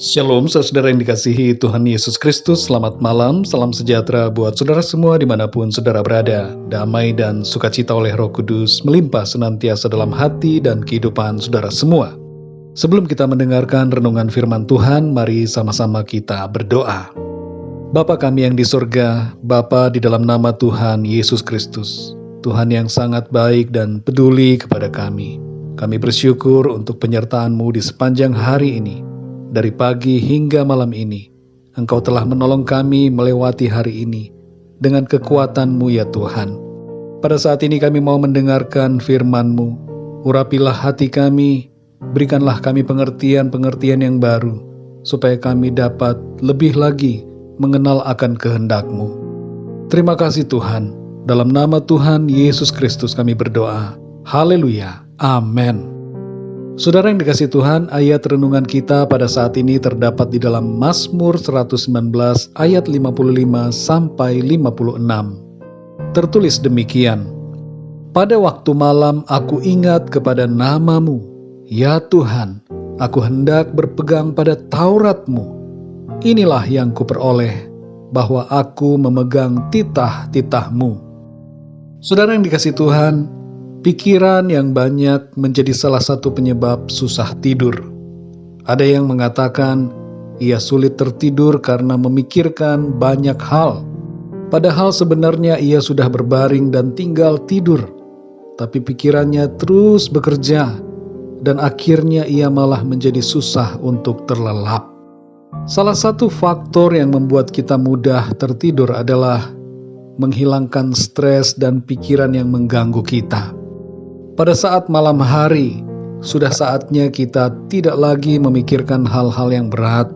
Shalom, saudara yang dikasihi Tuhan Yesus Kristus. Selamat malam, salam sejahtera buat saudara semua dimanapun saudara berada. Damai dan sukacita oleh Roh Kudus melimpah senantiasa dalam hati dan kehidupan saudara semua. Sebelum kita mendengarkan renungan firman Tuhan, mari sama-sama kita berdoa. Bapa kami yang di surga, Bapa di dalam nama Tuhan Yesus Kristus, Tuhan yang sangat baik dan peduli kepada kami. Kami bersyukur untuk penyertaan-Mu di sepanjang hari ini. Dari pagi hingga malam ini, Engkau telah menolong kami melewati hari ini dengan kekuatan-Mu ya Tuhan. Pada saat ini kami mau mendengarkan firman-Mu. Urapilah hati kami, berikanlah kami pengertian-pengertian yang baru, supaya kami dapat lebih lagi mengenal akan kehendak-Mu. Terima kasih Tuhan, dalam nama Tuhan Yesus Kristus kami berdoa. Haleluya, amin. Saudara yang dikasihi Tuhan, ayat renungan kita pada saat ini terdapat di dalam Mazmur 119 ayat 55 sampai 56. Tertulis demikian, pada waktu malam aku ingat kepada nama-Mu, ya Tuhan, aku hendak berpegang pada Taurat-Mu. Inilah yang kuperoleh, bahwa aku memegang titah-titah-Mu. Saudara yang dikasihi Tuhan, pikiran yang banyak menjadi salah satu penyebab susah tidur. Ada yang mengatakan ia sulit tertidur karena memikirkan banyak hal. Padahal sebenarnya ia sudah berbaring dan tinggal tidur. Tapi pikirannya terus bekerja dan akhirnya ia malah menjadi susah untuk terlelap. Salah satu faktor yang membuat kita mudah tertidur adalah menghilangkan stres dan pikiran yang mengganggu kita. Pada saat malam hari, sudah saatnya kita tidak lagi memikirkan hal-hal yang berat,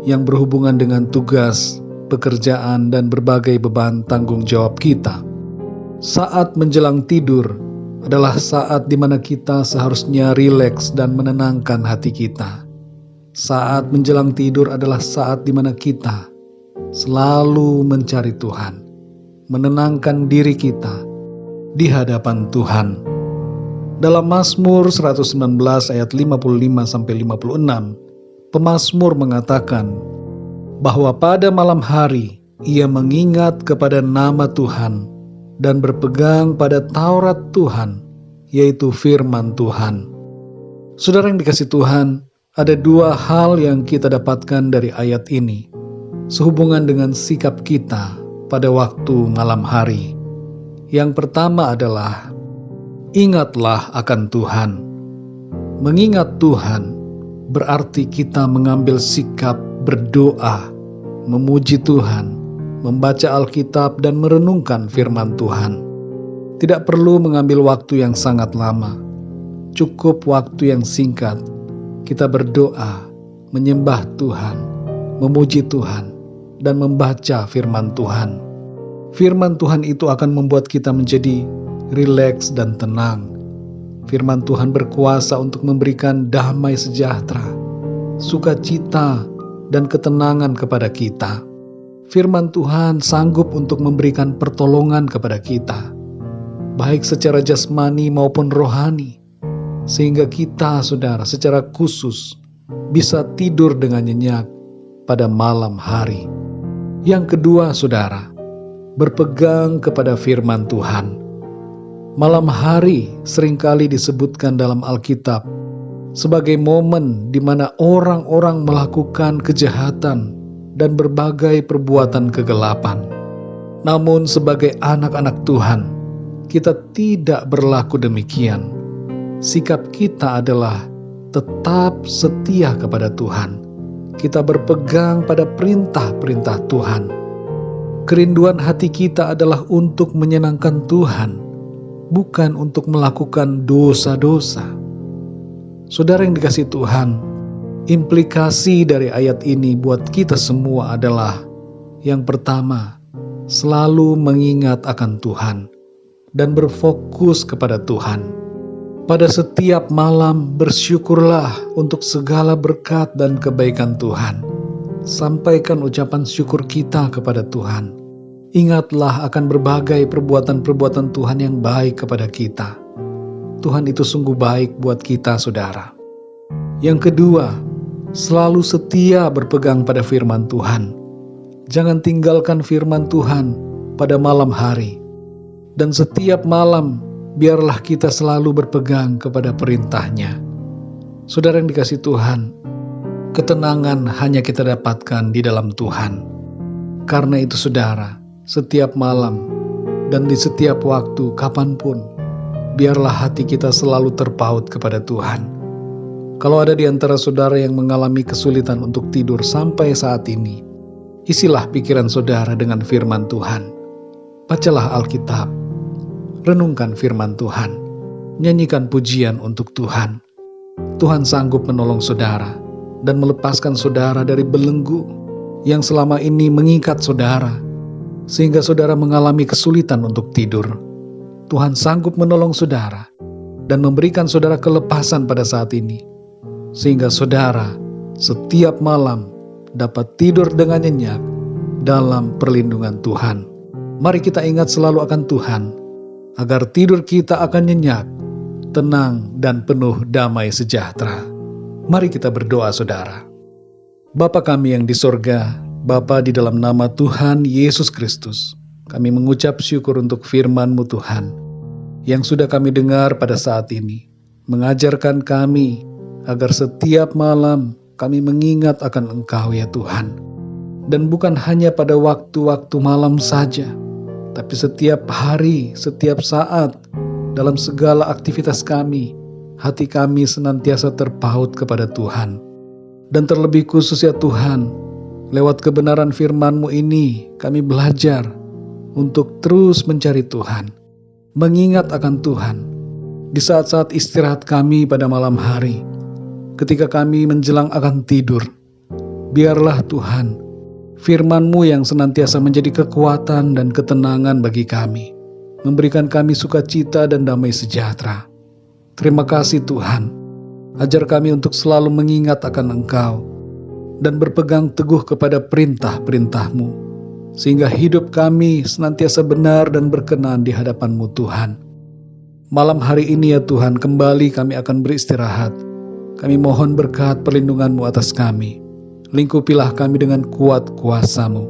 yang berhubungan dengan tugas, pekerjaan, dan berbagai beban tanggung jawab kita. Saat menjelang tidur adalah saat di mana kita seharusnya rileks dan menenangkan hati kita. Saat menjelang tidur adalah saat di mana kita selalu mencari Tuhan, menenangkan diri kita di hadapan Tuhan. Dalam Mazmur 119 ayat 55-56, pemazmur mengatakan bahwa pada malam hari ia mengingat kepada nama Tuhan dan berpegang pada Taurat Tuhan, yaitu firman Tuhan. Saudara yang dikasihi Tuhan, ada dua hal yang kita dapatkan dari ayat ini, sehubungan dengan sikap kita pada waktu malam hari. Yang pertama adalah ingatlah akan Tuhan. Mengingat Tuhan berarti kita mengambil sikap berdoa, memuji Tuhan, membaca Alkitab dan merenungkan firman Tuhan. Tidak perlu mengambil waktu yang sangat lama. Cukup waktu yang singkat. Kita berdoa, menyembah Tuhan, memuji Tuhan, dan membaca firman Tuhan. Firman Tuhan itu akan membuat kita menjadi rileks dan tenang. Firman Tuhan berkuasa untuk memberikan damai sejahtera, sukacita, dan ketenangan kepada kita. Firman Tuhan sanggup untuk memberikan pertolongan kepada kita, baik secara jasmani maupun rohani, sehingga kita, saudara, secara khusus bisa tidur dengan nyenyak pada malam hari. Yang kedua, saudara, berpegang kepada firman Tuhan. Malam hari seringkali disebutkan dalam Alkitab sebagai momen di mana orang-orang melakukan kejahatan dan berbagai perbuatan kegelapan. Namun sebagai anak-anak Tuhan, kita tidak berlaku demikian. Sikap kita adalah tetap setia kepada Tuhan. Kita berpegang pada perintah-perintah Tuhan. Kerinduan hati kita adalah untuk menyenangkan Tuhan, bukan untuk melakukan dosa-dosa. Saudara yang dikasihi Tuhan, implikasi dari ayat ini buat kita semua adalah yang pertama, selalu mengingat akan Tuhan dan berfokus kepada Tuhan. Pada setiap malam bersyukurlah untuk segala berkat dan kebaikan Tuhan. Sampaikan ucapan syukur kita kepada Tuhan. Ingatlah akan berbagai perbuatan-perbuatan Tuhan yang baik kepada kita. Tuhan itu sungguh baik buat kita, saudara. Yang kedua, Selalu setia berpegang pada firman Tuhan. Jangan tinggalkan firman Tuhan pada malam hari. Dan setiap malam, biarlah kita selalu berpegang kepada perintah-Nya. Saudara yang dikasihi Tuhan, ketenangan hanya kita dapatkan di dalam Tuhan. Karena itu saudara, setiap malam dan di setiap waktu, kapanpun, biarlah hati kita selalu terpaut kepada Tuhan. Kalau ada di antara saudara yang mengalami kesulitan untuk tidur sampai saat ini, isilah pikiran saudara dengan firman Tuhan. Bacalah Alkitab, renungkan firman Tuhan, nyanyikan pujian untuk Tuhan. Tuhan sanggup menolong saudara dan melepaskan saudara dari belenggu yang selama ini mengikat saudara, sehingga saudara mengalami kesulitan untuk tidur. Tuhan sanggup menolong saudara dan memberikan saudara kelepasan pada saat ini, sehingga saudara setiap malam dapat tidur dengan nyenyak dalam perlindungan Tuhan. Mari kita ingat selalu akan Tuhan, agar tidur kita akan nyenyak, tenang, dan penuh damai sejahtera. Mari kita berdoa saudara. Bapa kami yang di sorga, Bapa, di dalam nama Tuhan Yesus Kristus, kami mengucap syukur untuk firman-Mu Tuhan, yang sudah kami dengar pada saat ini, mengajarkan kami agar setiap malam kami mengingat akan Engkau ya Tuhan. Dan bukan hanya pada waktu-waktu malam saja, tapi setiap hari, setiap saat, dalam segala aktivitas kami, hati kami senantiasa terpaut kepada Tuhan. Dan terlebih khusus ya Tuhan, lewat kebenaran firman-Mu ini, kami belajar untuk terus mencari Tuhan, mengingat akan Tuhan, di saat-saat istirahat kami pada malam hari, ketika kami menjelang akan tidur. Biarlah Tuhan, firman-Mu yang senantiasa menjadi kekuatan dan ketenangan bagi kami, memberikan kami sukacita dan damai sejahtera. Terima kasih Tuhan, ajar kami untuk selalu mengingat akan Engkau, dan berpegang teguh kepada perintah-perintah-Mu, sehingga hidup kami senantiasa benar dan berkenan di hadapan-Mu Tuhan. Malam hari ini ya Tuhan, kembali kami akan beristirahat. Kami mohon berkat perlindungan-Mu atas kami. Lingkupilah kami dengan kuat kuasa-Mu.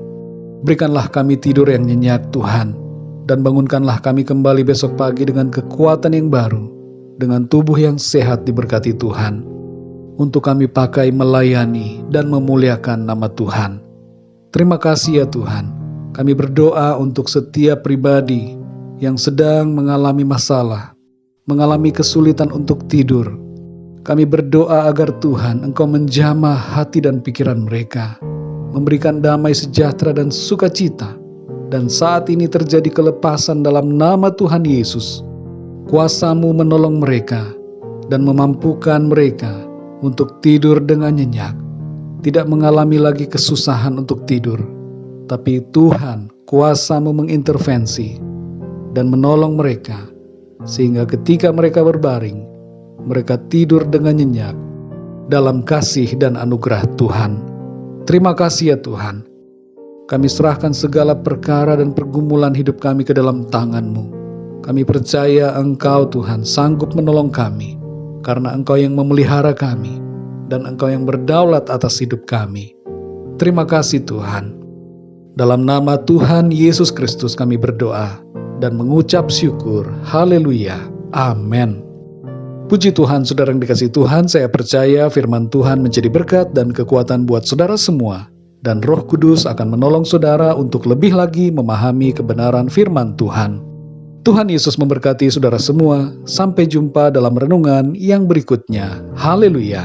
Berikanlah kami tidur yang nyenyak Tuhan, dan bangunkanlah kami kembali besok pagi dengan kekuatan yang baru, dengan tubuh yang sehat diberkati Tuhan, untuk kami pakai melayani dan memuliakan nama Tuhan. Terima kasih ya Tuhan. Kami berdoa untuk setiap pribadi yang sedang mengalami masalah, mengalami kesulitan untuk tidur. Kami berdoa agar Tuhan Engkau menjamah hati dan pikiran mereka, memberikan damai sejahtera dan sukacita. Dan saat ini terjadi kelepasan dalam nama Tuhan Yesus. Kuasa-Mu menolong mereka dan memampukan mereka untuk tidur dengan nyenyak, tidak mengalami lagi kesusahan untuk tidur, tapi Tuhan, kuasa-Mu mengintervensi dan menolong mereka, sehingga ketika mereka berbaring, mereka tidur dengan nyenyak dalam kasih dan anugerah Tuhan. Terima kasih ya Tuhan. Kami serahkan segala perkara dan pergumulan hidup kami ke dalam tangan-Mu. Kami percaya Engkau Tuhan sanggup menolong kami, karena Engkau yang memelihara kami, dan Engkau yang berdaulat atas hidup kami. Terima kasih Tuhan. Dalam nama Tuhan Yesus Kristus kami berdoa dan mengucap syukur. Haleluya. Amin. Puji Tuhan, saudara yang dikasihi Tuhan, saya percaya firman Tuhan menjadi berkat dan kekuatan buat saudara semua. Dan Roh Kudus akan menolong saudara untuk lebih lagi memahami kebenaran firman Tuhan. Tuhan Yesus memberkati saudara semua. Sampai jumpa dalam renungan yang berikutnya. Haleluya.